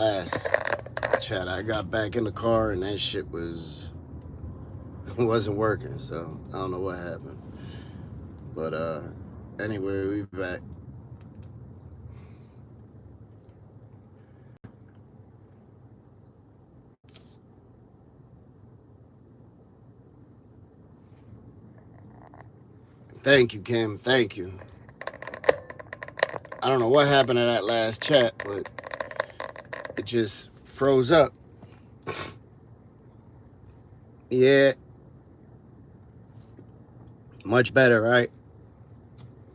last chat. I got back in the car and that shit wasn't working, so I don't know what happened. But anyway, we back. Thank you, Kim. Thank you. I don't know what happened to that last chat, but it just froze up. Yeah. Much better, right?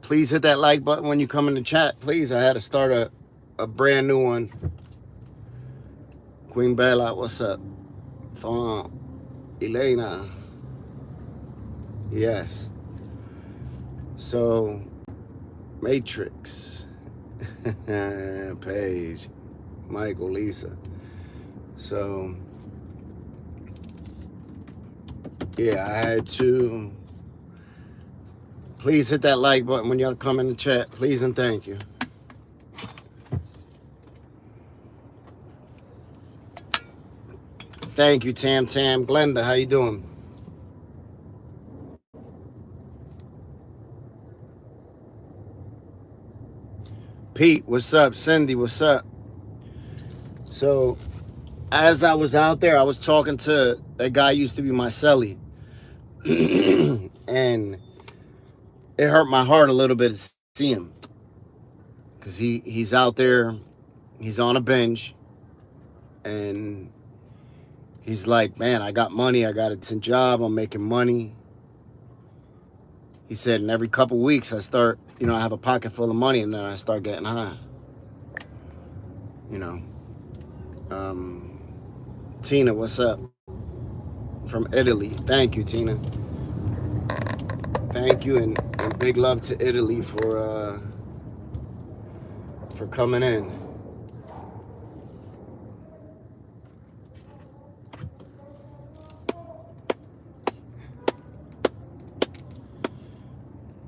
Please hit that like button when you come in the chat. Please, I had to start a brand new one. Queen Bella, what's up? Fawn, Elena. Yes. So, Matrix. Paige. Michael, Lisa. So, yeah, I had to. Please hit that like button when y'all come in the chat. Please and thank you. Thank you, Tam. Glenda, how you doing? Pete, what's up? Cindy, what's up? So, as I was out there, I was talking to that guy who used to be my cellie. And it hurt my heart a little bit to see him. Because he's out there, he's on a bench, and he's like, man, I got money, I got a job, I'm making money. He said, and every couple weeks I start, I have a pocket full of money, and then I start getting high. Tina, what's up? From Italy. Thank you, Tina. Thank you, and big love to Italy for coming in.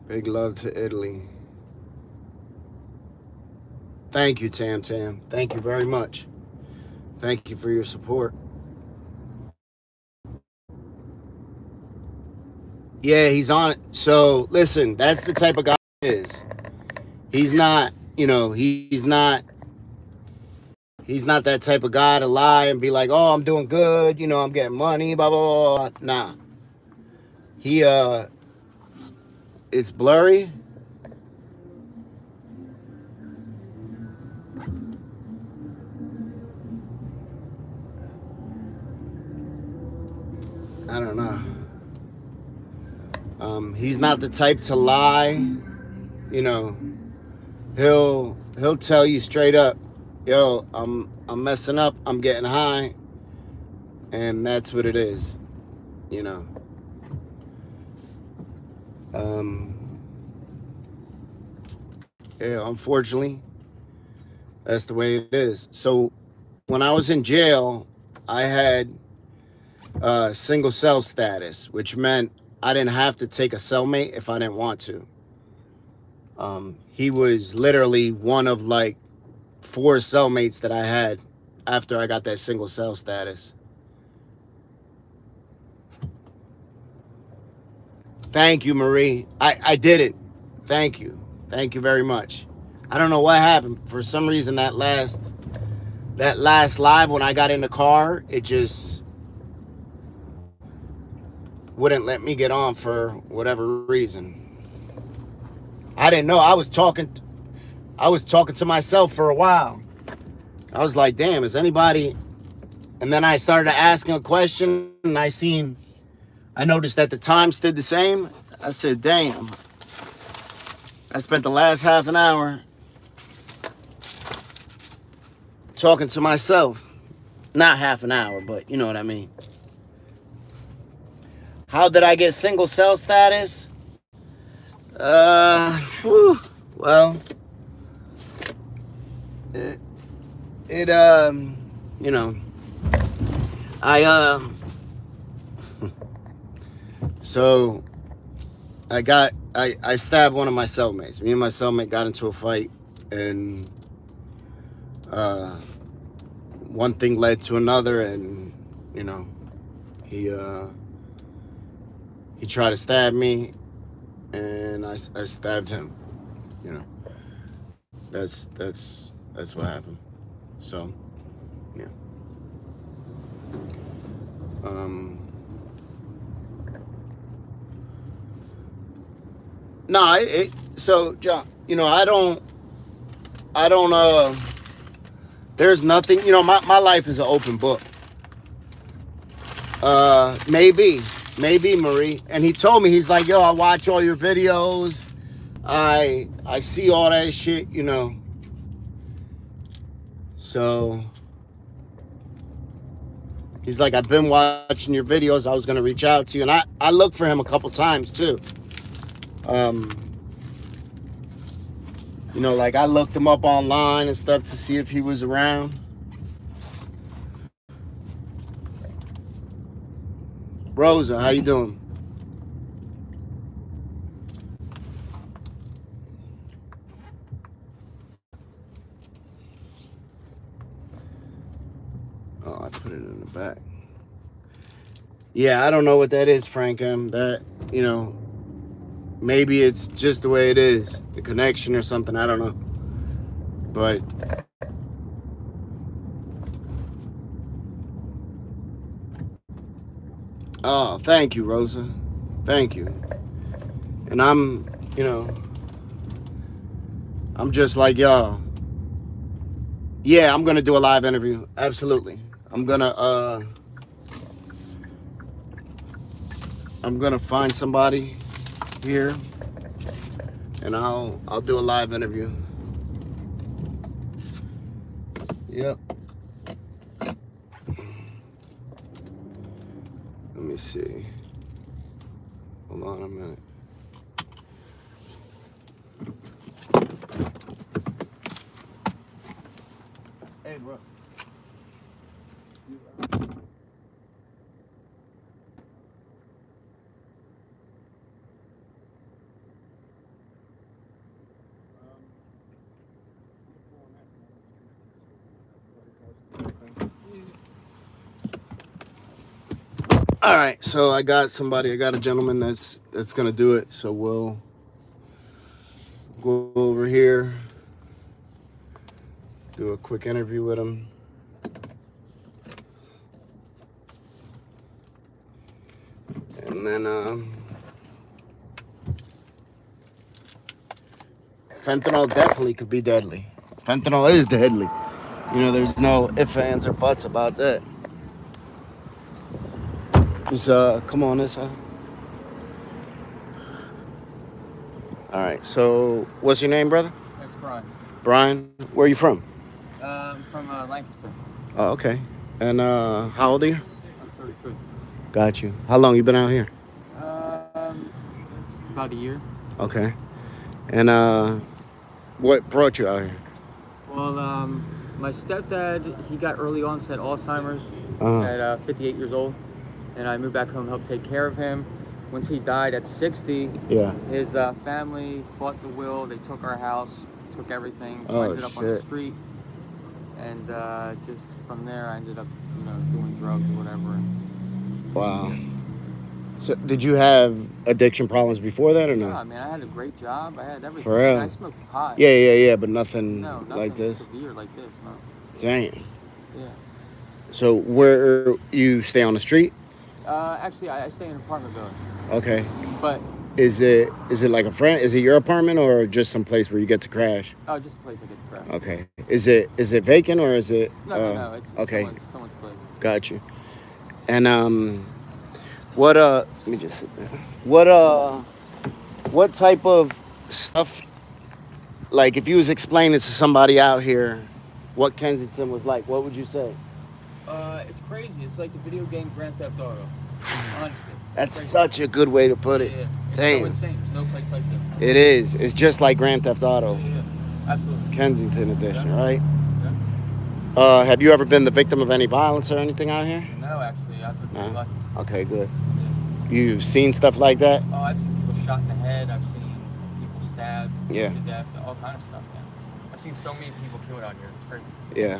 Big love to Italy. Thank you, Tam. Thank you very much. Thank you for your support. Yeah, he's on it. So, listen, that's the type of guy he is. He's not, he's not that type of guy to lie and be like, oh, I'm doing good, I'm getting money, blah, blah, blah. Nah. He, it's blurry. I don't know. He's not the type to lie. He'll tell you straight up, yo, I'm messing up, I'm getting high, and that's what it is. Yeah, unfortunately, that's the way it is. So when I was in jail, I had single cell status, which meant I didn't have to take a cellmate if I didn't want to. He was literally one of like 4 cellmates that I had after I got that single cell status. Thank you, Marie. I did it. Thank you. Thank you very much. I don't know what happened. For some reason, that last live when I got in the car, it just wouldn't let me get on for whatever reason. I didn't know. I was talking to myself for a while. I was like, damn, is anybody? And then I started asking a question, and I noticed that the time stood the same. I said, damn. I spent the last half an hour talking to myself. Not half an hour, but you know what I mean. How did I get single cell status? Well, so I stabbed one of my cellmates. Me and my cellmate got into a fight, and one thing led to another, and you know, he tried to stab me, and I stabbed him. You know, that's what happened. So, yeah. No, so John, you know, I don't there's nothing, you know, my life is an open book. Maybe Marie. And he told me, he's like, yo, I watch all your videos. I see all that shit, you know. So he's like, I've been watching your videos. I was gonna reach out to you. And I looked for him a couple times too. You know, like I looked him up online and stuff to see if he was around. Rosa, how you doing? Oh, I put it in the back. Yeah, I don't know what that is, Frank. That, you know, maybe it's just the way it is, the connection or something. I don't know. But oh, thank you, Rosa. Thank you. And I'm, you know, I'm just like y'all. Yeah, I'm gonna do a live interview. Absolutely. I'm gonna find somebody here, and I'll do a live interview. Yep. Let me see. Hold on a minute. Hey, bro. All right, so I got a gentleman that's gonna do it. So we'll go over here, do a quick interview with him. And then fentanyl definitely could be deadly. Fentanyl is deadly. You know, there's no ifs, ands, or buts about that. Just come on this side. All right, so what's your name, brother? That's Brian. Brian, where are you from? From Lancaster. Oh, okay. And how old are you? I'm 33. Got you. How long you been out here? About a year. Okay. And what brought you out here? Well, my stepdad, he got early onset Alzheimer's at 58 years old, and I moved back home to help take care of him. Once he died at 60, Yeah. his family fought the will. They took our house, took everything. So I ended up on the street, and just from there, I ended up, you know, doing drugs or whatever. Wow. So, did you have addiction problems before that or no? No, I mean, I had a great job. I had everything. For real? I smoked pot. Yeah, but nothing, nothing like this? severe like this, no. Dang. Yeah. So, where you stay on the street? Actually, I stay in an apartment building. Okay. But is it like a friend? Is it your apartment or just some place where you get to crash? Oh, just a place I get to crash. Okay. Is it vacant or is it? No. It's okay. Someone's place. Got you. And what let me just sit there. What type of stuff? Like, if you was explaining to somebody out here what Kensington was like, what would you say? It's crazy. It's like the video game Grand Theft Auto. Honestly. That's such a good way to put it. Yeah. It's Damn. so insane. There's no place like this. It is. It's just like Grand Theft Auto. Yeah. Absolutely. Kensington edition, Yeah. right? Yeah. Have you ever been the victim of any violence or anything out here? No, actually. I've been pretty lucky. Okay, good. Yeah. You've seen stuff like that? Oh, I've seen people shot in the head. I've seen people stabbed to death. All kind of stuff, man. I've seen so many people killed out here. It's crazy. Yeah.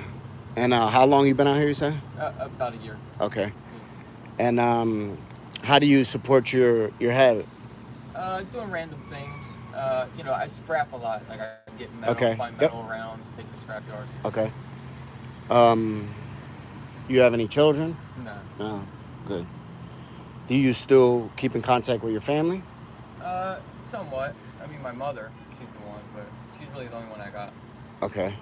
And how long you been out here, you say? About a year. Okay. And how do you support your habit? Doing random things. You know, I scrap a lot. Like I get metal, Okay. find Yep. metal around, take to the scrapyard. Okay. Um, you have any children? No. No. Good. Do you still keep in contact with your family? Somewhat. I mean, my mother, she's the one, but she's really the only one I got. Okay.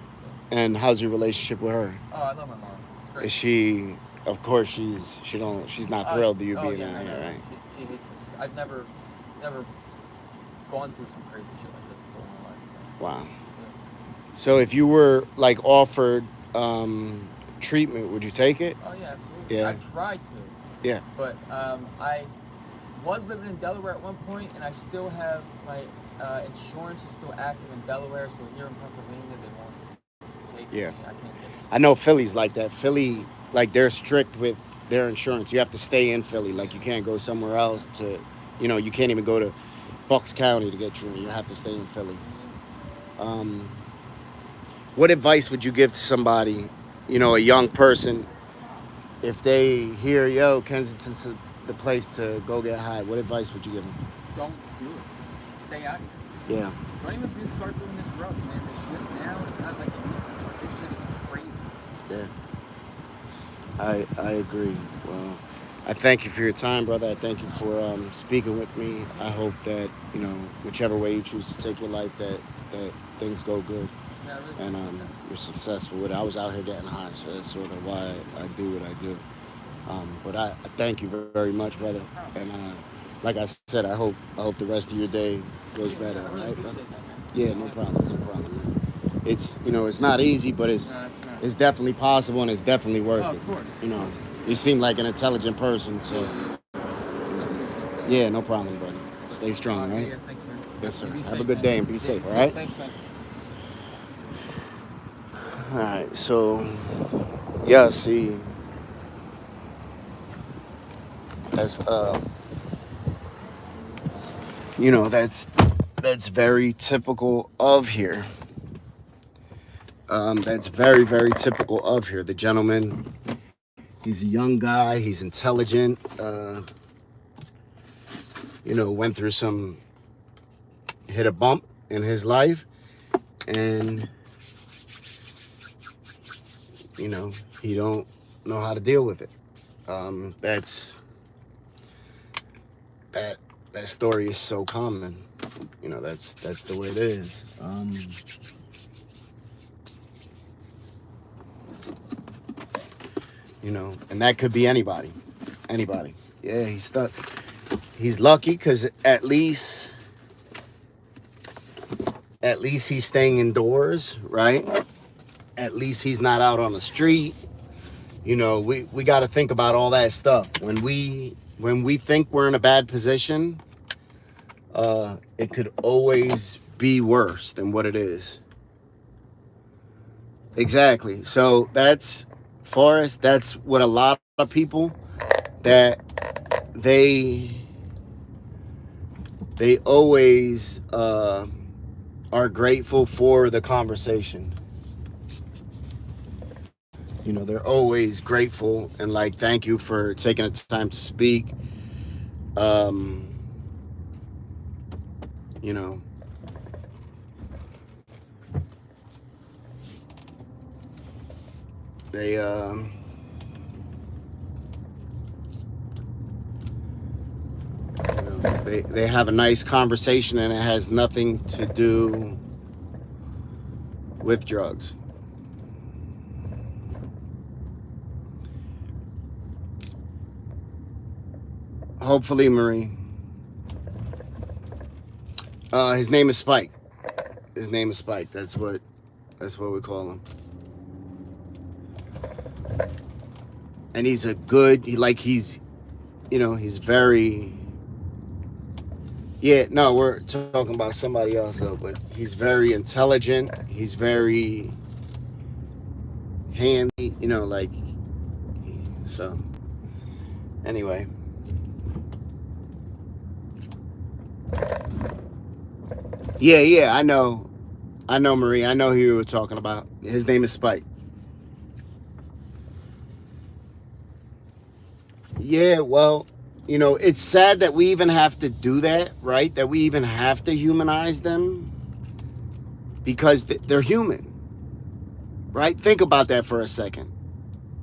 And how's your relationship with her? Oh, I love my mom. It's great. Is she? Of course, she's not thrilled to you being yeah, out here, right? She hates this. I've never gone through some crazy shit like this before in my life. Wow. Yeah. So if you were like offered treatment, would you take it? Oh yeah, absolutely. Yeah. I tried to. Yeah. But I was living in Delaware at one point, and I still have my insurance is still active in Delaware. So here in Pennsylvania, they won't take Yeah. me. I can't take it. I know Philly's like that. Philly, like they're strict with their insurance. You have to stay in Philly. Like you can't go somewhere else to, you can't even go to Bucks County to get treatment. You have to stay in Philly. What advice would you give to somebody, a young person, if they hear, yo, Kensington's the place to go get high? What advice would you give them? Don't do it. Stay out here. Yeah. Don't even start doing this drugs, man. This shit now is not like it used to be. This shit is crazy. Yeah. I agree. Well, I thank you for your time, brother. I thank you for speaking with me. I hope that, whichever way you choose to take your life, that things go good. Yeah, I really And you're successful with it. I was out here getting high, so that's sort of why I do what I do. But I thank you very much, brother. And like I said, I hope the rest of your day goes better. All right, brother? Yeah, no problem, man. It's it's not easy, but it's definitely possible, and it's definitely worth it. Of course. You seem like an intelligent person, so yeah, no problem, brother. Stay strong, right? Yeah, thanks, man. Yes, sir. Be Have safe, a good man. day and be safe. All right. Thanks, man. All right. So, yeah. See, that's that's very typical of here. That's very, very typical of here. The gentleman, he's a young guy. He's intelligent. Went through hit a bump in his life, and he don't know how to deal with it. That story is so common. That's the way it is. And that could be anybody. Yeah, he's stuck. He's lucky because at least he's staying indoors, right? At least he's not out on the street. We got to think about all that stuff. When we think we're in a bad position, it could always be worse than what it is. Exactly. So that's Forrest. That's what a lot of people that they always are grateful for the conversation. They're always grateful and like, thank you for taking the time to speak. They have a nice conversation, and it has nothing to do with drugs. Hopefully, Marie. His name is Spike. That's what we call him. And he's he's very. Yeah, no, we're talking about somebody else though, but he's very intelligent. He's very handy, so anyway. Yeah, I know, Marie. I know who you were talking about. His name is Spike. Yeah, well, you know, it's sad that we even have to do that, right? That we even have to humanize them because they're human, right? Think about that for a second.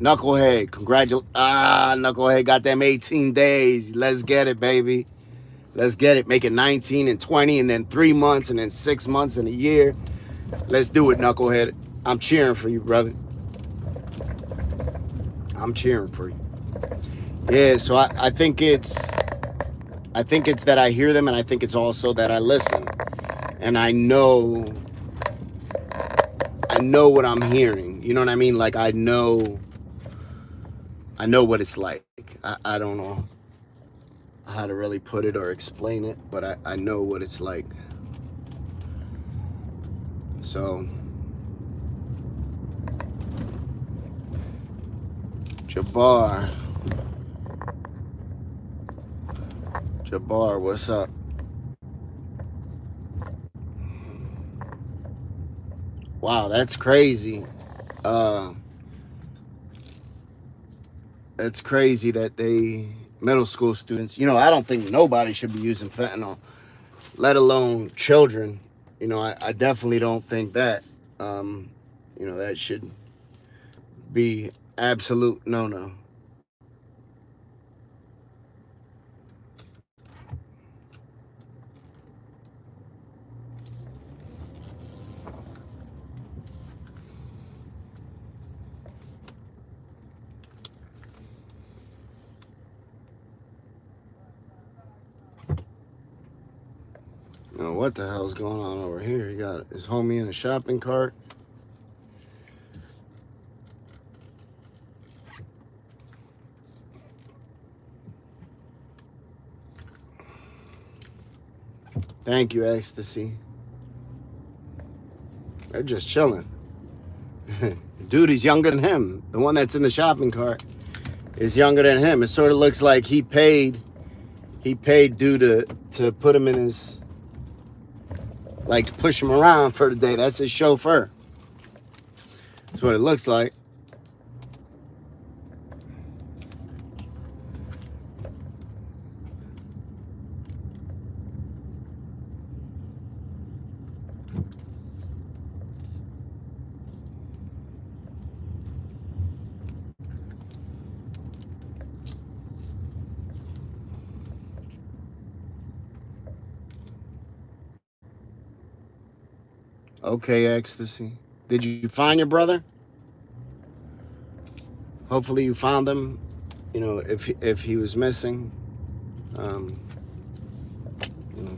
Knucklehead, Knucklehead got them 18 days. Let's get it, baby. Let's get it. Make it 19 and 20 and then 3 months and then 6 months and a year. Let's do it, Knucklehead. I'm cheering for you, brother. I'm cheering for you. Yeah, so I think it's that I hear them, and I think it's also that I listen. And I know what I'm hearing. You know what I mean? Like I know what it's like. I don't know how to really put it or explain it, but I know what it's like. So Jabbar, what's up? Wow, that's crazy. That's crazy that middle school students, you know, I don't think nobody should be using fentanyl, let alone children. You know, I definitely don't think that. You know, that should be absolute no. You know, what the hell's going on over here? He got his homie in a shopping cart. Thank you, Ecstasy. They're just chilling. Dude, he's younger than him. The one that's in the shopping cart is younger than him. It sort of looks like he paid dude to put him in his, like, to push him around for the day. That's his chauffeur. That's what it looks like. Okay, Ecstasy. Did you find your brother? Hopefully you found him. You know, if he was missing. You know.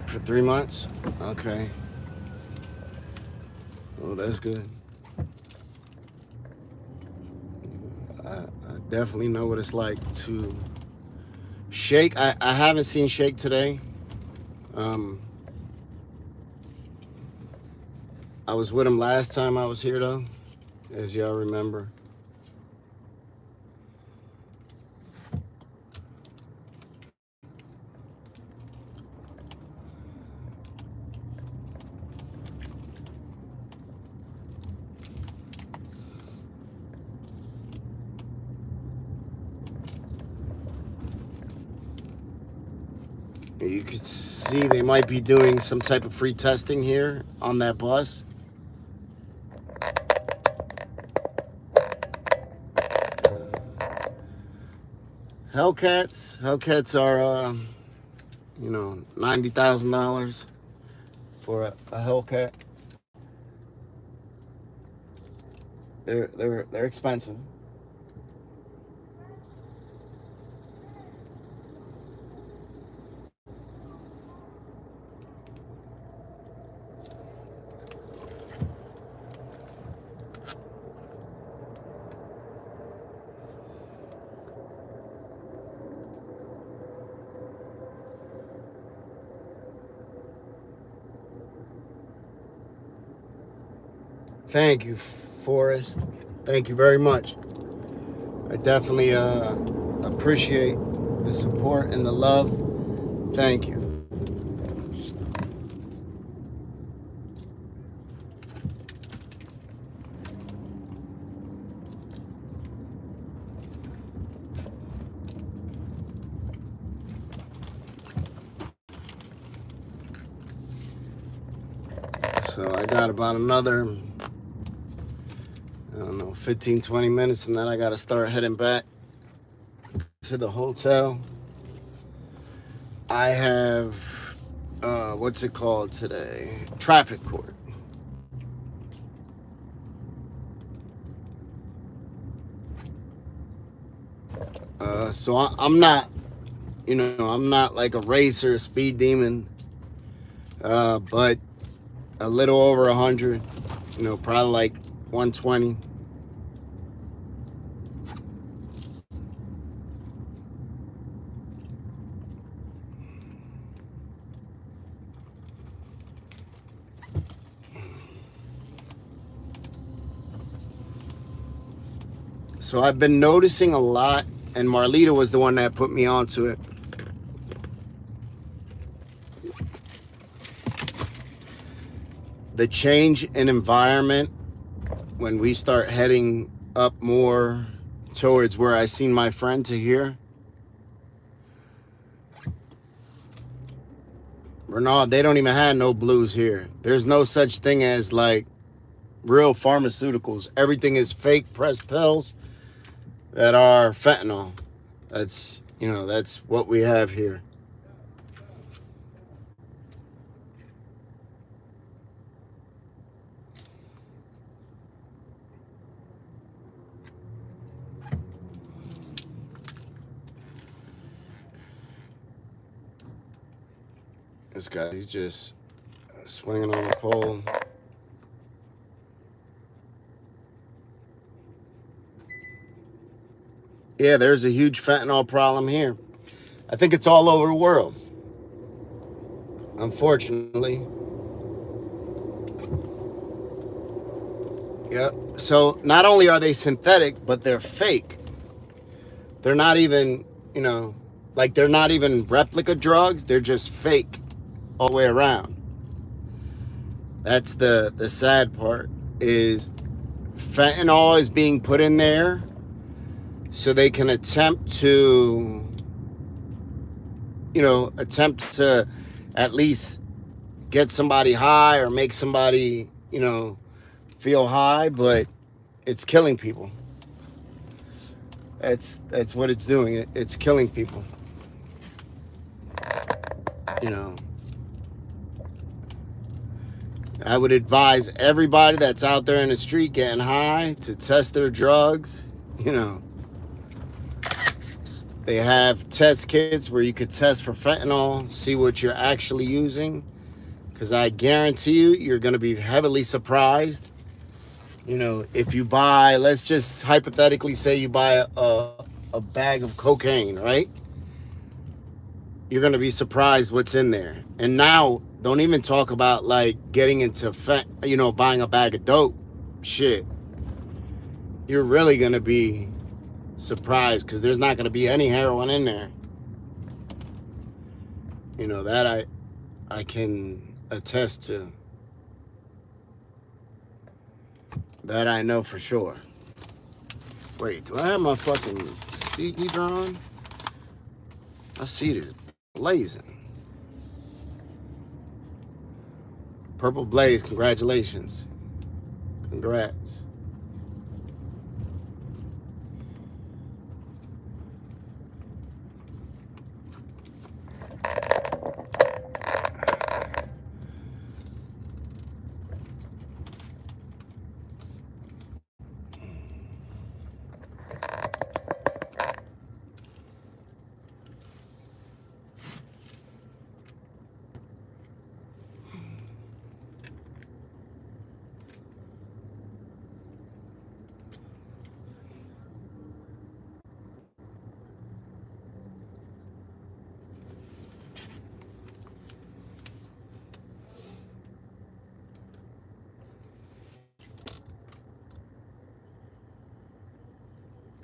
For 3 months? Okay. Well, that's good. I definitely know what it's like to shake. I haven't seen Shake today. I was with him last time I was here, though, as y'all remember. You could see they might be doing some type of free testing here on that bus. Hellcats are, you know, $90,000 for a Hellcat. They're expensive. Thank you, Forrest. Thank you very much. I definitely appreciate the support and the love. Thank you. So I got about another, I don't know, 15, 20 minutes, and then I got to start heading back to the hotel. I have, what's it called today? Traffic court. So I'm not, I'm not like a racer, a speed demon, but a little over 100, probably like 120. So I've been noticing a lot, and Marlita was the one that put me onto it. The change in environment when we start heading up more towards where I seen my friend to here. Renard, they don't even have no blues here. There's no such thing as like real pharmaceuticals. Everything is fake pressed pills that are fentanyl. That's, that's what we have here. This guy, he's just swinging on a pole. Yeah, there's a huge fentanyl problem here. I think it's all over the world, unfortunately. Yep. So not only are they synthetic, but they're fake. They're not even, like they're not even replica drugs. They're just fake all the way around. That's the sad part, is fentanyl is being put in there so they can attempt to at least get somebody high or make somebody, feel high, but it's killing people. That's what it's doing. It's killing people. I would advise everybody that's out there in the street getting high to test their drugs. They have test kits where you could test for fentanyl, see what you're actually using, because I guarantee you're going to be heavily surprised. If you buy, let's just hypothetically say you buy a bag of cocaine, right? You're going to be surprised what's in there. And now, don't even talk about like getting into buying a bag of dope. Shit. You're really going to be surprised, because there's not going to be any heroin in there. That I can attest to. That I know for sure. Wait, do I have my fucking seat heater on? My seat is blazing. Purple Blaze, congratulations. Congrats.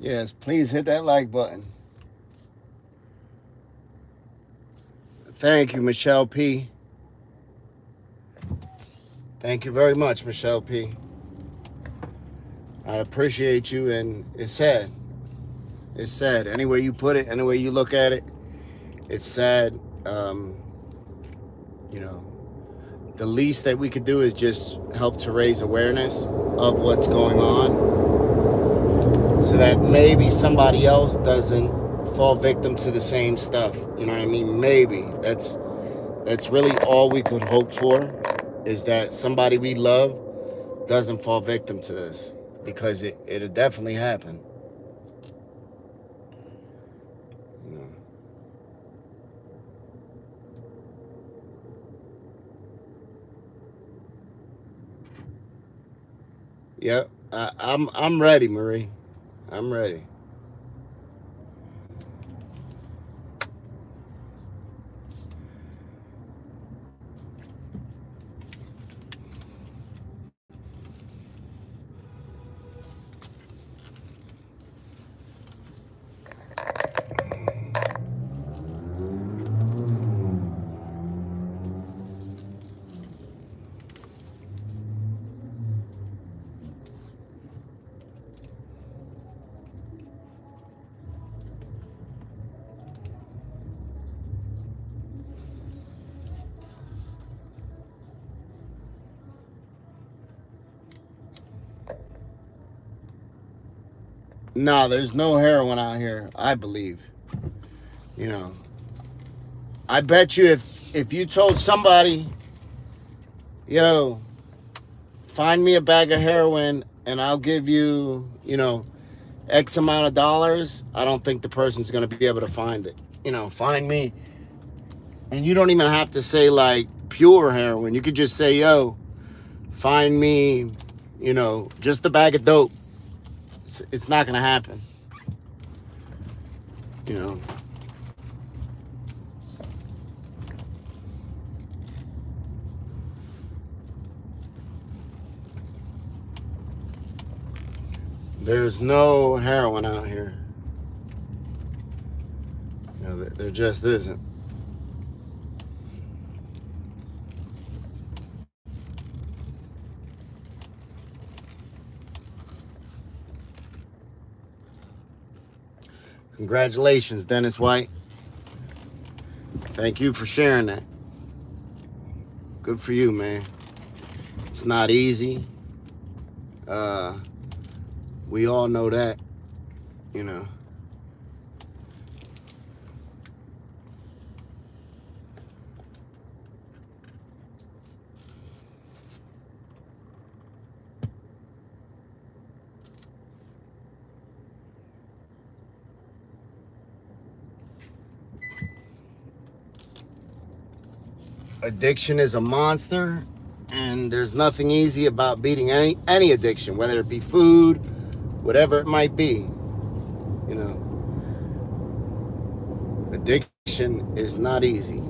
Yes, please hit that like button. Thank you, Michelle P. Thank you very much, Michelle P. I appreciate you, and it's sad. It's sad. Any way you put it, any way you look at it, it's sad. You know, the least that we could do is just help to raise awareness of what's going on so that maybe somebody else doesn't fall victim to the same stuff. You know what I mean? Maybe. That's really all we could hope for, is that somebody we love doesn't fall victim to this, because it'll definitely happen. You know. Yep, I'm ready, Marie. I'm ready. No, there's no heroin out here, I believe. You know, I bet you if you told somebody, yo, find me a bag of heroin and I'll give you, X amount of dollars, I don't think the person's going to be able to find it. Find me. And you don't even have to say like pure heroin. You could just say, yo, find me, just a bag of dope. It's not going to happen. You know. There's no heroin out here. There just isn't. Congratulations, Dennis White. Thank you for sharing that. Good for you, man. It's not easy. We all know that, you know. Addiction is a monster, and there's nothing easy about beating any addiction, whether it be food, whatever it might be. You know, addiction is not easy.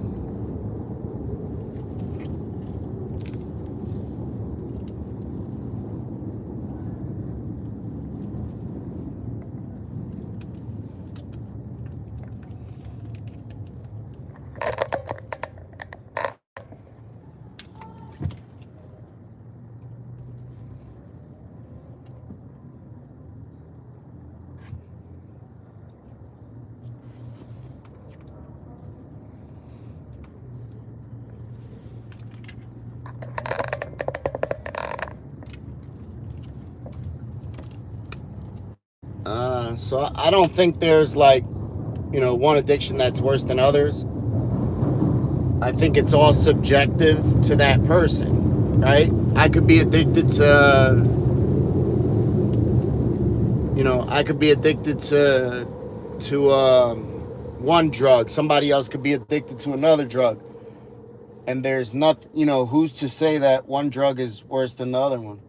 So I don't think there's like, one addiction that's worse than others. I think it's all subjective to that person, right? I could be addicted to, I could be addicted to one drug. Somebody else could be addicted to another drug. And there's nothing, who's to say that one drug is worse than the other one?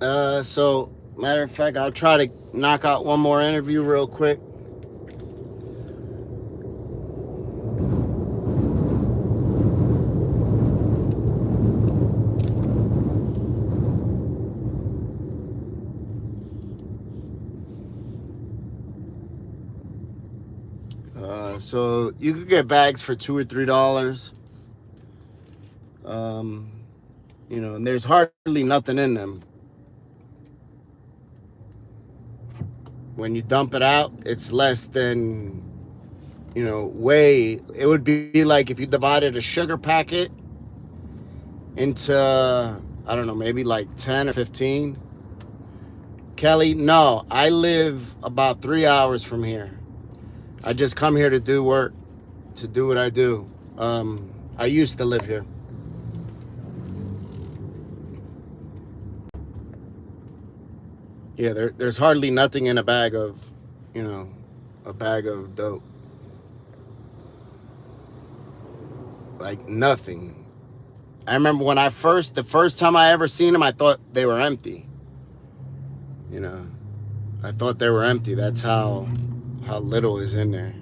So matter of fact, I'll try to knock out one more interview real quick. So you could get bags for $2 or $3. You know, and there's hardly nothing in them. When you dump it out, it's less than, you know, it would be like if you divided a sugar packet into, I don't know, maybe like 10 or 15. Kelly, no, I live about 3 hours from here. I just come here to do work, to do what I do. I used to live here. Yeah, there's hardly nothing in a bag of, you know, a bag of dope. Like nothing. I remember when the first time I ever seen them, I thought they were empty. You know, I thought they were empty. That's how little is in there.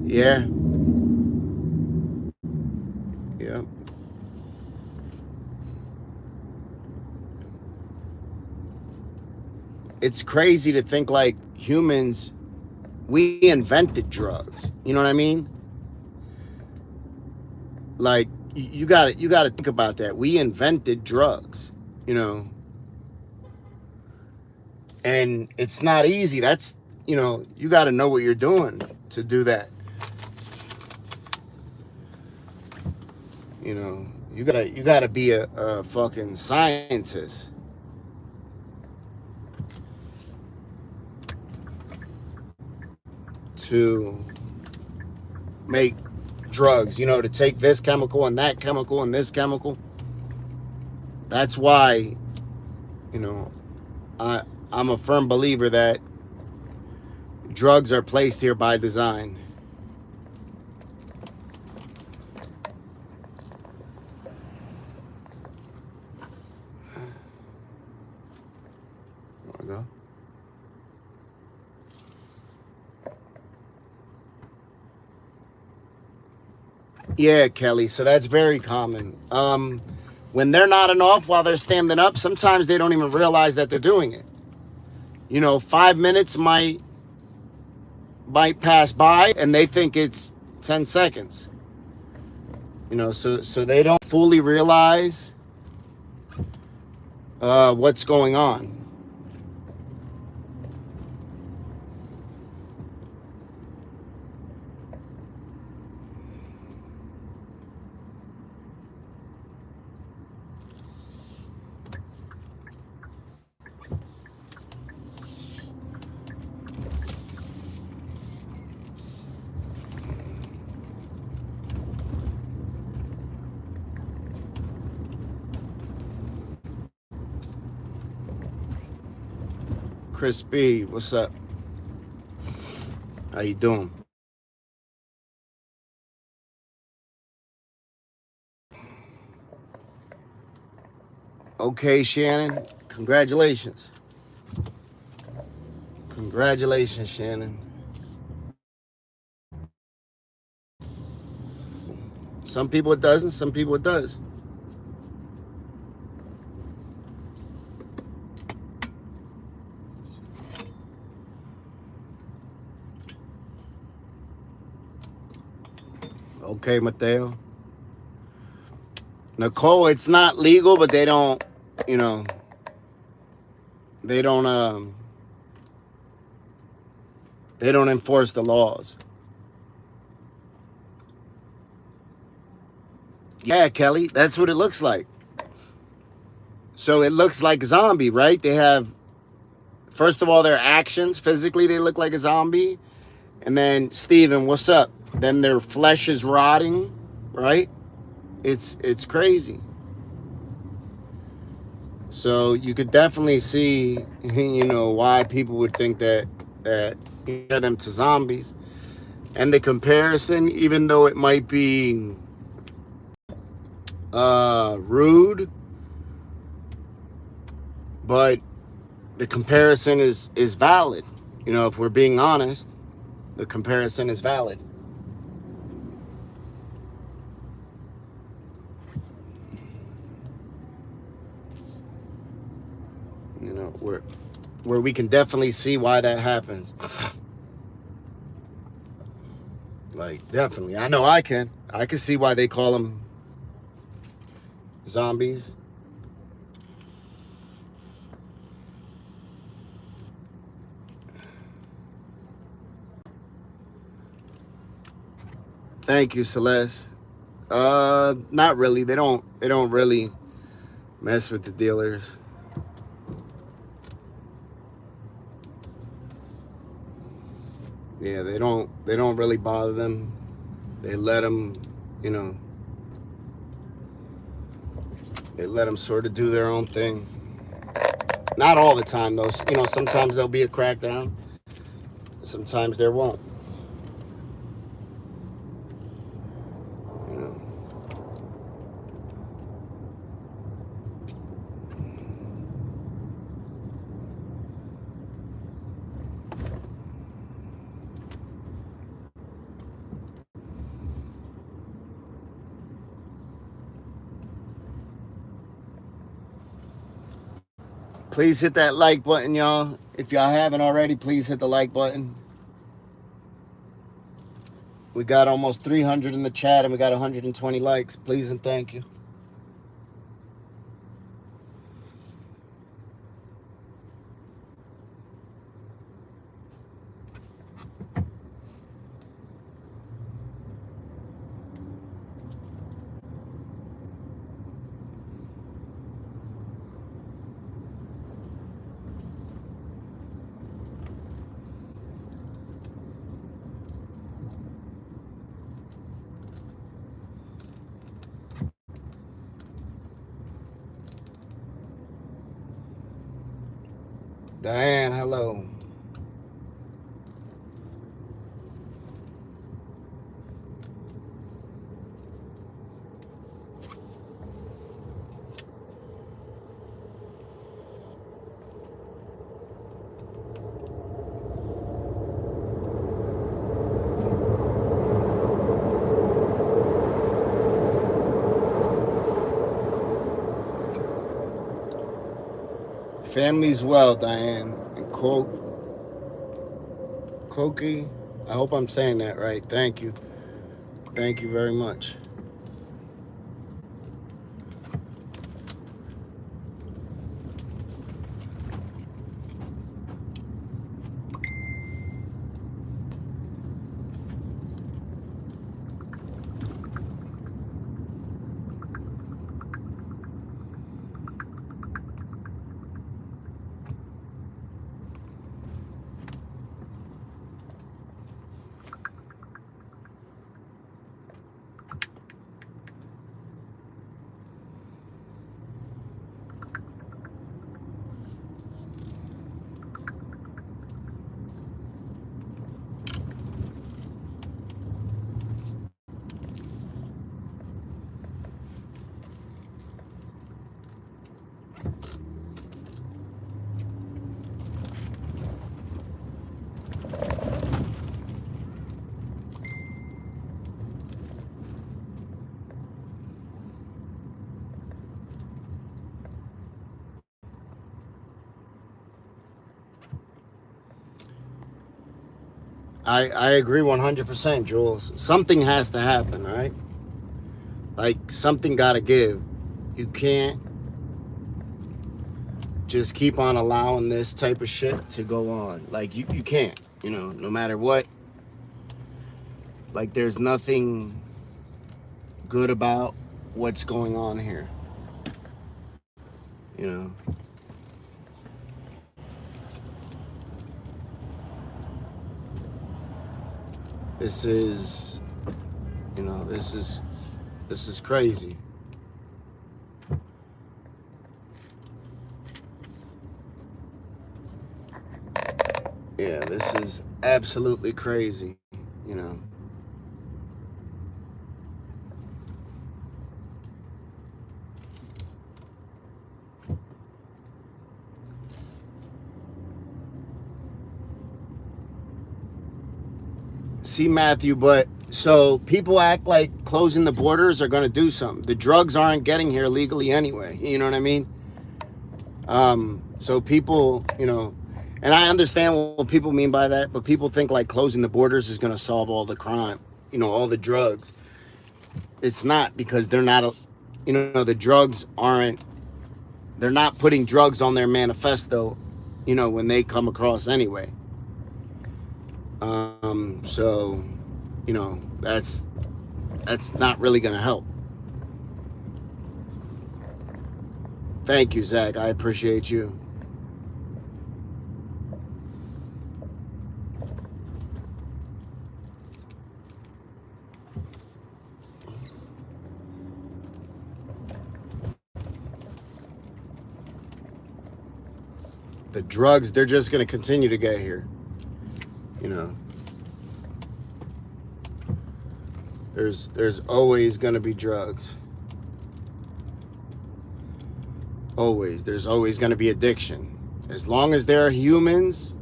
Yeah. Yep. It's crazy to think like humans, we invented drugs. You know what I mean? Like you got to think about that. We invented drugs, you know. And it's not easy. That's, you know, you got to know what you're doing to do that. You know, you got to be a fucking scientist. To make drugs, you know, to take this chemical and that chemical and this chemical. That's why, you know, I'm a firm believer that drugs are placed here by design. You wanna go? Yeah, Kelly. So that's very common. When they're nodding off while they're standing up, sometimes they don't even realize that they're doing it. You know, 5 minutes might pass by and they think it's 10 seconds. You know, so they don't fully realize what's going on. Chris B, what's up? How you doing? Okay, Shannon. Congratulations. Congratulations, Shannon. Some people it doesn't, some people it does. Okay, Mateo. Nicole, it's not legal, but they don't, you know, they don't enforce the laws. Yeah, Kelly, that's what it looks like. So it looks like zombie, right? They have, first of all, their actions, physically they look like a zombie. And then, Steven, what's up? Then their flesh is rotting, right? It's crazy. So you could definitely see, you know, why people would think that compare them to zombies. And the comparison, even though it might be rude, but the comparison is valid. You know, if we're being honest, the comparison is valid. You know, where we can definitely see why that happens. Like, definitely. I know I can see why they call them zombies. Thank you, Celeste. Not really. They don't really mess with the dealers. Yeah, they don't really bother them. They let them, you know, they let them sort of do their own thing. Not all the time, though. You know, sometimes there'll be a crackdown. Sometimes there won't. You know. Please hit that like button, y'all. If y'all haven't already, please hit the like button. We got almost 300 in the chat and we got 120 likes. Please and thank you. Diane, hello. Family's well, Diane. And Koki, I hope I'm saying that right. Thank you. Thank you very much. I agree 100%, Jules. Something has to happen, right? Like, something got to give. You can't just keep on allowing this type of shit to go on. Like, you can't, you know, no matter what. Like, there's nothing good about what's going on here. You know. This is, you know, this is crazy. Yeah, this is absolutely crazy, you know. See, Matthew, but so people act like closing the borders are going to do something. The drugs aren't getting here legally anyway. You know what I mean? So people, and I understand what people mean by that, but people think like closing the borders is going to solve all the crime, all the drugs. It's not, because they're not, the drugs aren't, they're not putting drugs on their manifesto, when they come across anyway. So, that's not really going to help. Thank you, Zach. I appreciate you. The drugs, they're just going to continue to get here. There's always going to be drugs. Always. There's always going to be addiction. As long as there are humans,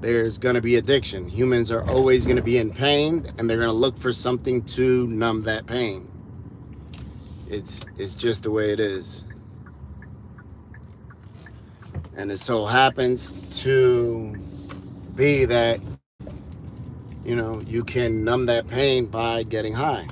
there's going to be addiction. Humans are always going to be in pain, and they're going to look for something to numb that pain. It's just the way it is. And it so happens to be that, you can numb that pain by getting high.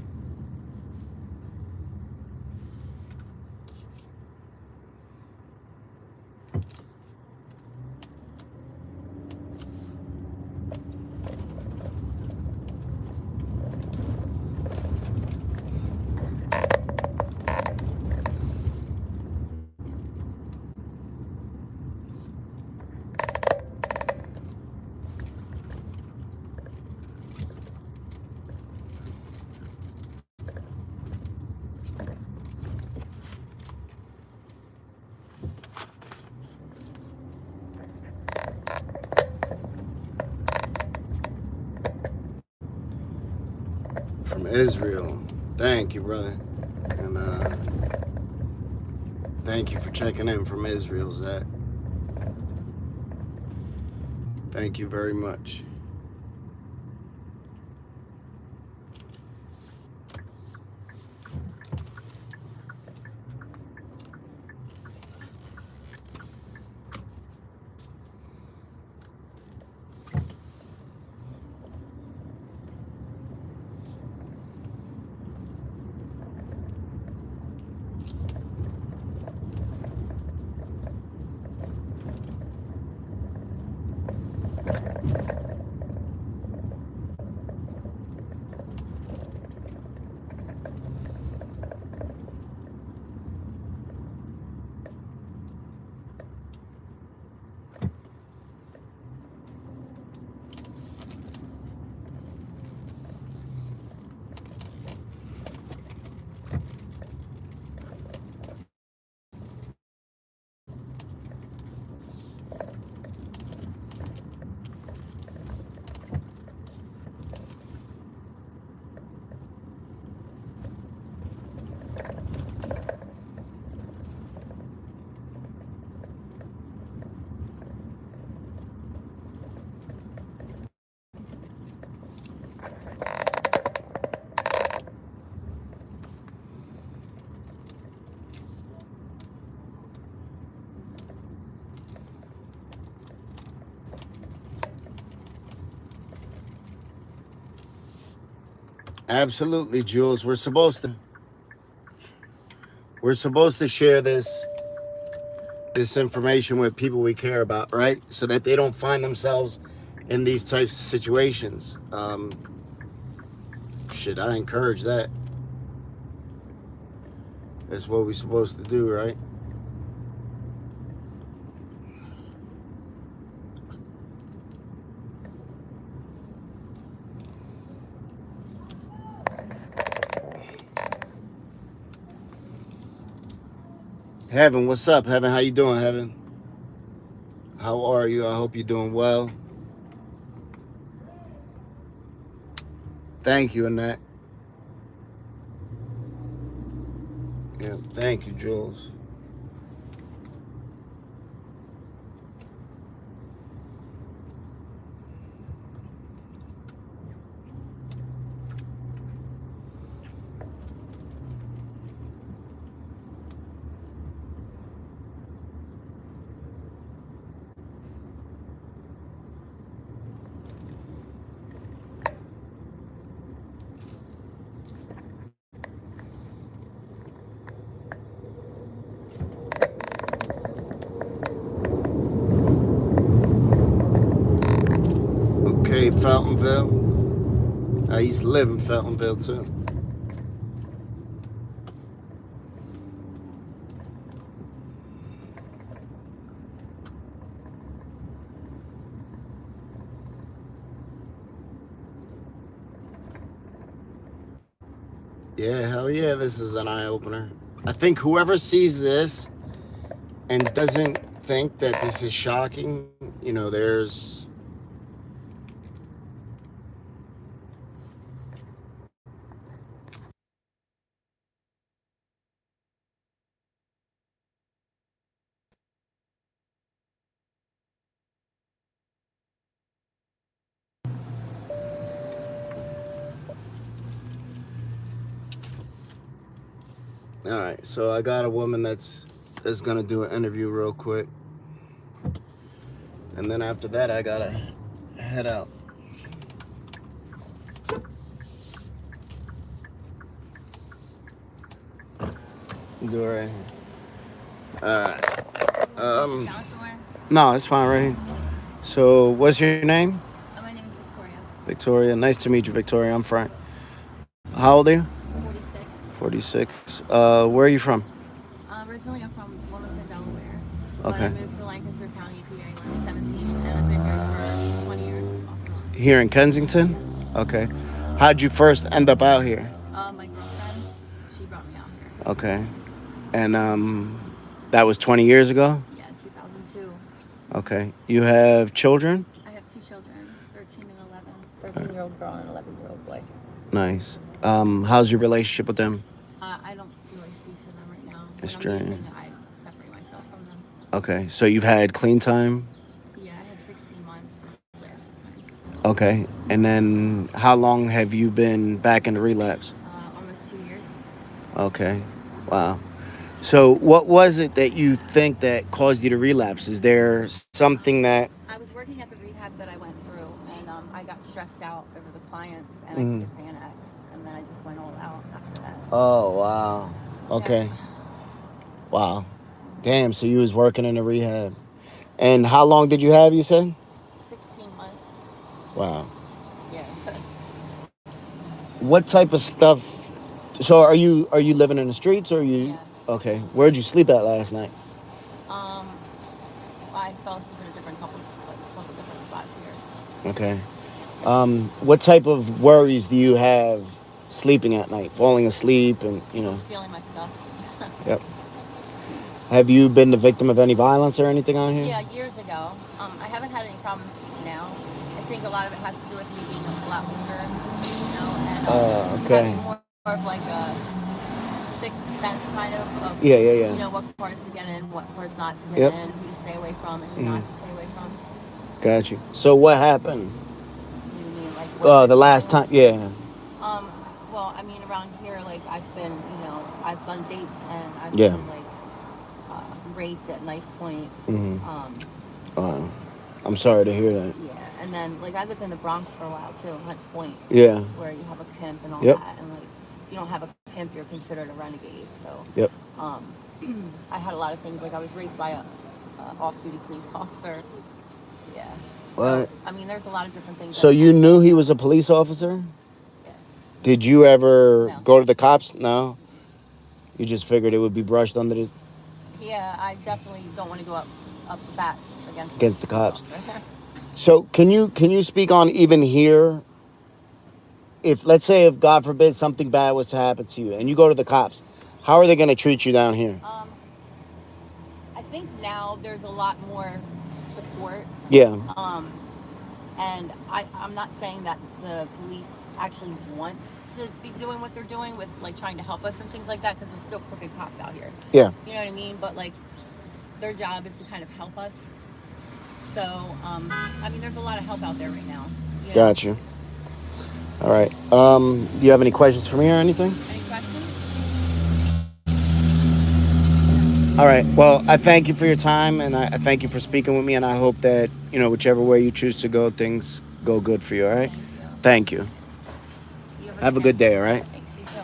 From Israel. Thank you, brother. And thank you for checking in from Israel, Zach. Thank you very much. Absolutely, Jules. We're supposed to share this information with people we care about, right? So that they don't find themselves in these types of situations. I encourage that. That's what we're supposed to do, right? Heaven, what's up, Heaven? How you doing, Heaven? How are you? I hope you're doing well. Thank you, Annette. Yeah, thank you, Jules. Okay, Feltonville. I used to live in Feltonville too. Yeah, hell yeah, this is an eye-opener. I think whoever sees this and doesn't think that this is shocking, you know, there's... All right, so I got a woman that's gonna do an interview real quick, and then after that I gotta head out. Do it right here. All right. No, it's fine right here. So, what's your name? My name is Victoria. Victoria. Nice to meet you, Victoria. I'm Frank. How old are you? 46. 46. Where are you from? Originally, I'm from Wilmington, Delaware. Okay. But I moved to Lancaster County, PA when I was 17, and I've been here for 20 years. Off and on. Here in Kensington? Okay. How'd you first end up out here? My girlfriend, she brought me out here. Okay. And that was 20 years ago? Yeah, 2002. Okay. You have children? I have 2 children, 13 and 11. 13-year-old girl and 11-year-old boy. Nice. How's your relationship with them? I don't really speak to them right now. It's When I'm strange. using, I separate myself from them. Okay. So you've had clean time? Yeah, I had 16 months this last time. Okay. And then how long have you been back in the relapse? Almost 2 years. Okay. Wow. So what was it that you think that caused you to relapse? Is there something that... I was working at the rehab that I went through, and I got stressed out over the clients, and I took a Xanax, and then I just went all out after that. Oh, wow. Okay. Yeah. Wow. Damn, so you was working in a rehab. And how long did you have, you said? 16 months. Wow. Yeah. What type of stuff... So are you living in the streets, or are you... Yeah. Okay. Where'd you sleep at last night? I fell asleep in a couple different spots here. Okay. What type of worries do you have sleeping at night? Falling asleep and, you know... Stealing my stuff. Yep. Have you been the victim of any violence or anything on here? Yeah, years ago. I haven't had any problems now. I think a lot of it has to do with me being a lot older, you know, and okay. having more of like a sixth sense kind of Yeah. you know, what cars to get in, what cars not to get in, who to stay away from, and who not to stay away from. Got you. So what happened? What do you mean, like The last time, yeah. Well, I mean, around here, like I've been, you know, I've done dates and I've Yeah. been like raped at knife point. I'm sorry to hear that. Yeah, and then like I lived in the Bronx for a while too, Hunts Point. Yeah. Where you have a pimp and all Yep. that, and like if you don't have a pimp, you're considered a renegade. So Yep. I had a lot of things. Like I was raped by a off-duty police officer. Yeah. So, What? I mean, there's a lot of different things. So you knew he was a police officer? Yeah. Did you ever No. go to the cops? No? You just figured it would be brushed under the... Yeah, I definitely don't want to go up the bat Against the cops. officer. So can you speak on even here, if, let's say, if God forbid something bad was to happen to you and you go to the cops, how are they going to treat you down here? I think now there's a lot more support. Yeah. And I'm not saying that the police actually want to be doing what they're doing with like trying to help us and things like that, because there's still crooked cops out here. Yeah. You know what I mean? But like their job is to kind of help us. So, I mean, there's a lot of help out there right now. You know? Got you. All right. Do you have any questions for me or anything? Any questions? All right. Well, I thank you for your time, and I thank you for speaking with me, and I hope that, you know, whichever way you choose to go, things go good for you, all right? Thank you. Thank you. Have a good day, all right? Thanks, you too.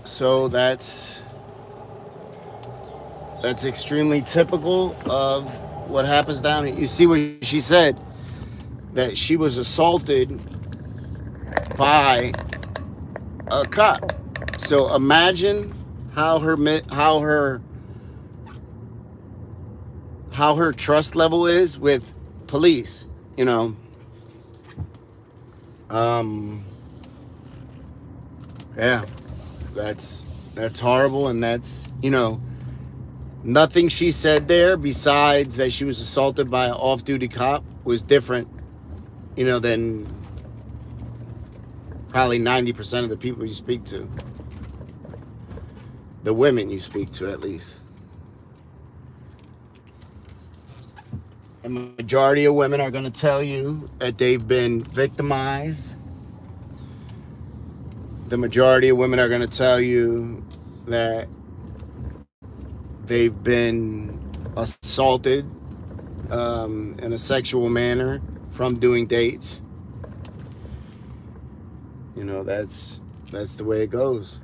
So that's That's extremely typical of what happens down here. You see what she said, that she was assaulted by a cop. So imagine how her trust level is with police, you know. Yeah, that's horrible, and that's, you know, nothing she said there besides that she was assaulted by an off-duty cop was different, you know, than probably 90% of the people you speak to. The women you speak to, at least. And the majority of women are going to tell you that they've been victimized. The majority of women are going to tell you that they've been assaulted in a sexual manner from doing dates. You know, that's the way it goes.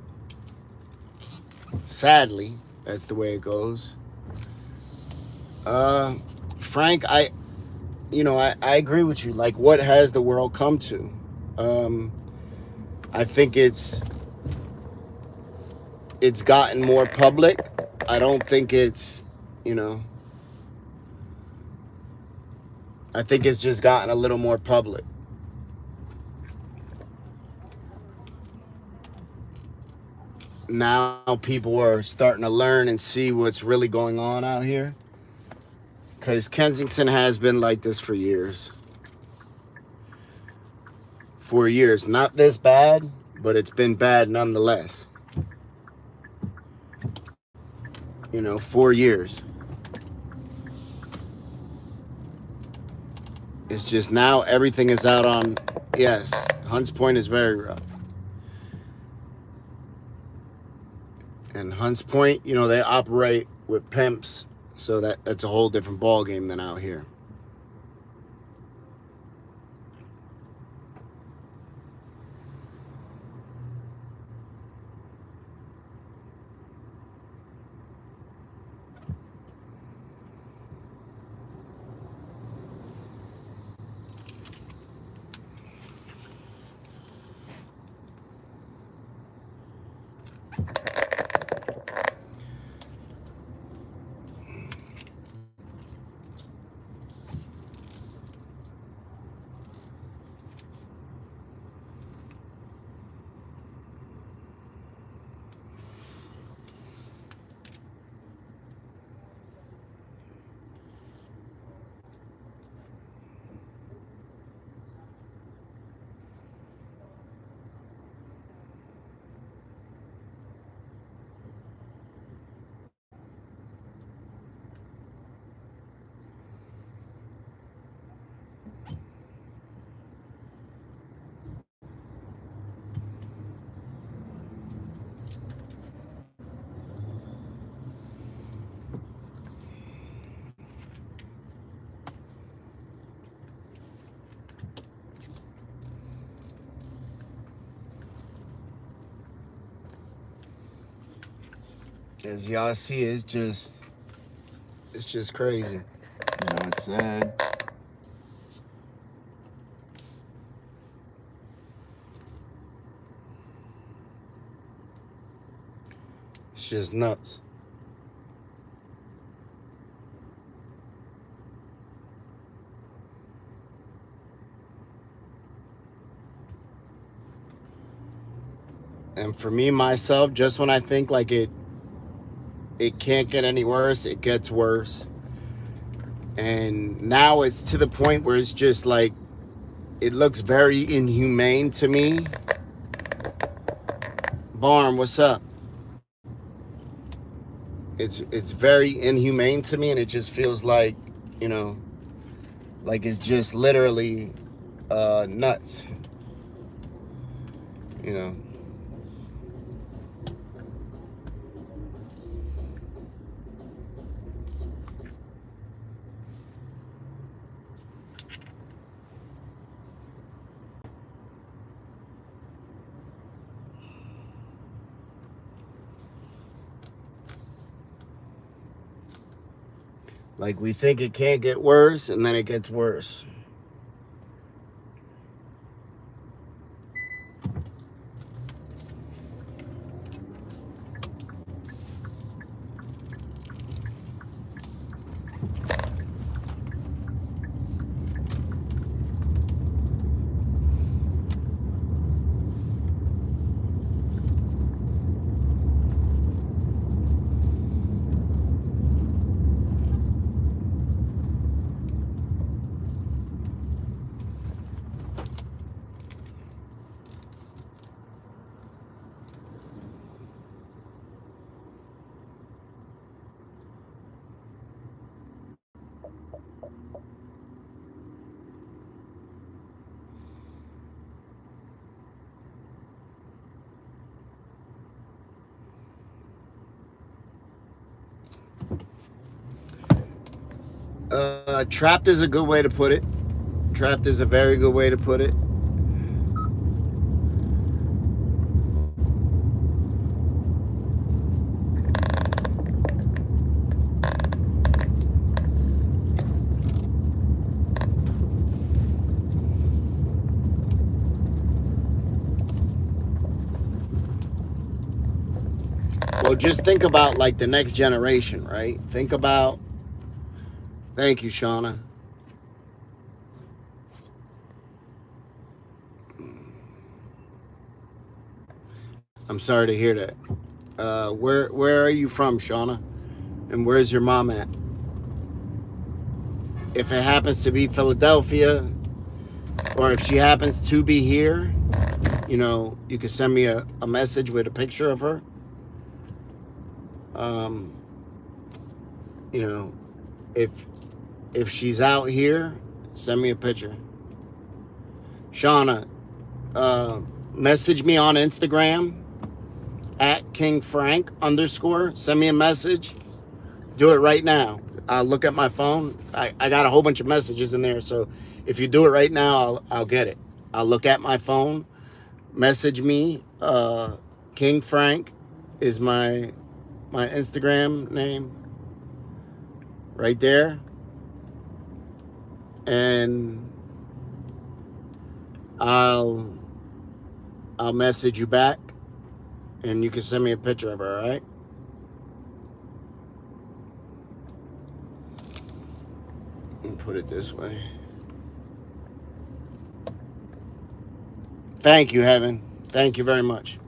Sadly, that's the way it goes. Frank, I agree with you. Like, what has the world come to? I think it's gotten more public. I don't think it's, you know, I think it's just gotten a little more public. Now people are starting to learn and see what's really going on out here. Because Kensington has been like this for years. For years. Not this bad, but it's been bad nonetheless. You know, 4 years. It's just now everything is out on, yes, Hunts Point is very rough. And Hunts Point, you know, they operate with pimps, so that's a whole different ball game than out here. As y'all see, it's just crazy. You know, it's sad. It's just nuts. And for me, myself, just when I think like it can't get any worse, it gets worse. And now it's to the point where it's just like, it looks very inhumane to me. Barn, what's up? It's very inhumane to me, and it just feels like, you know, like it's just literally nuts. You know. Like we think it can't get worse, and then it gets worse. Trapped is a good way to put it. Trapped is a very good way to put it. Well, just think about like the next generation, right? Think about. Thank you, Shauna. I'm sorry to hear that. Where are you from, Shauna? And where's your mom at? If it happens to be Philadelphia, or if she happens to be here, you know, you can send me a message with a picture of her. You know, if she's out here, send me a picture. Shauna, message me on Instagram at KingFrank_. Send me a message. Do it right now. I'll look at my phone. I got a whole bunch of messages in there, so if you do it right now, I'll get it. I'll look at my phone. Message me. King Frank is my Instagram name right there, and I'll message you back, and you can send me a picture of her. All right. Let me put it this way. Thank you, Heaven. Thank you very much.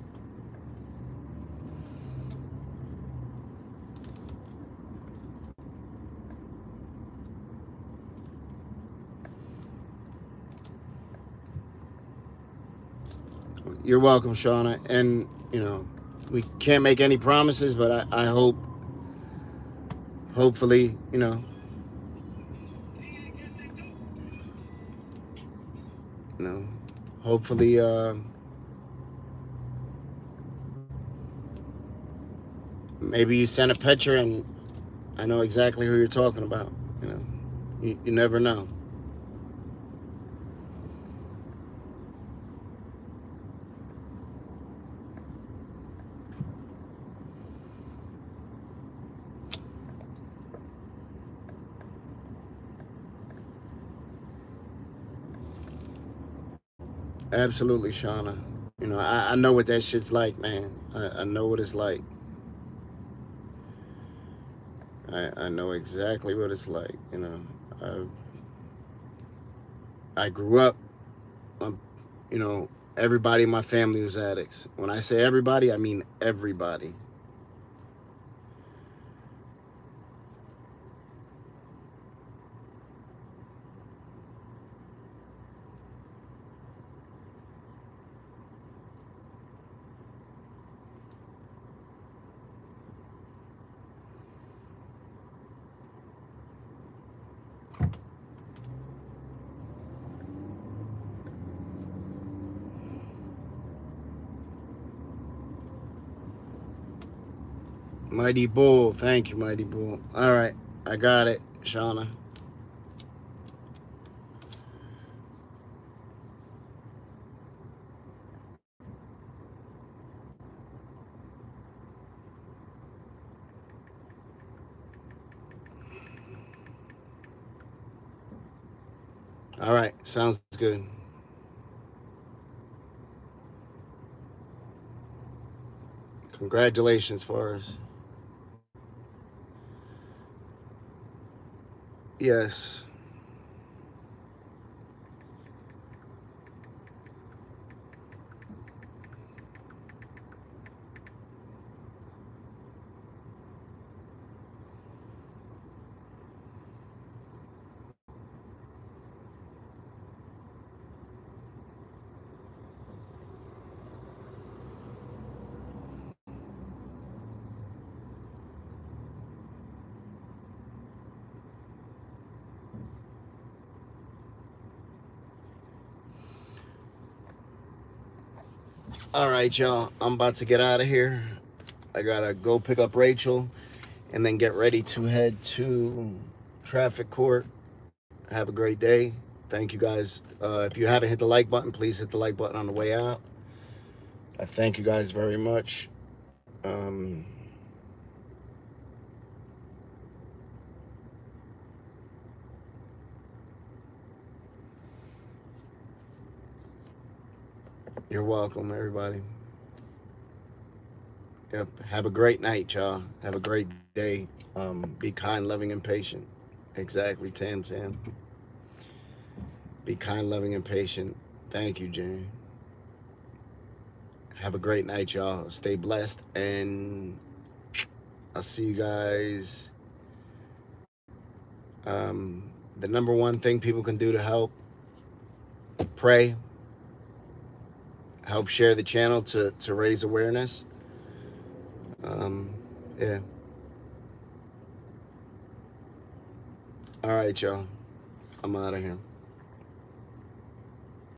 You're welcome, Shauna. And, you know, we can't make any promises, but I hope, hopefully, you know, hopefully, maybe you send a picture and I know exactly who you're talking about. You know, you never know. Absolutely, Shauna. You know, I know what that shit's like, man. I know what it's like. I know exactly what it's like. You know, I grew up, you know, everybody in my family was addicts. When I say everybody, I mean everybody. Mighty Bull. Thank you, Mighty Bull. All right. I got it, Shauna. All right, sounds good. Congratulations, Forrest. Yes. All right, y'all. I'm about to get out of here. I gotta go pick up Rachel and then get ready to head to traffic court. Have a great day. Thank you guys. If you haven't hit the like button, please hit the like button on the way out. I thank you guys very much. You're welcome, everybody. Yep. Have a great night, y'all. Have a great day. Be kind, loving, and patient. Exactly, Tan Tan. Be kind, loving, and patient. Thank you, Jane. Have a great night, y'all. Stay blessed, and I'll see you guys. The number one thing people can do to help: pray. Help share the channel to raise awareness. Yeah. All right, y'all. I'm out of here.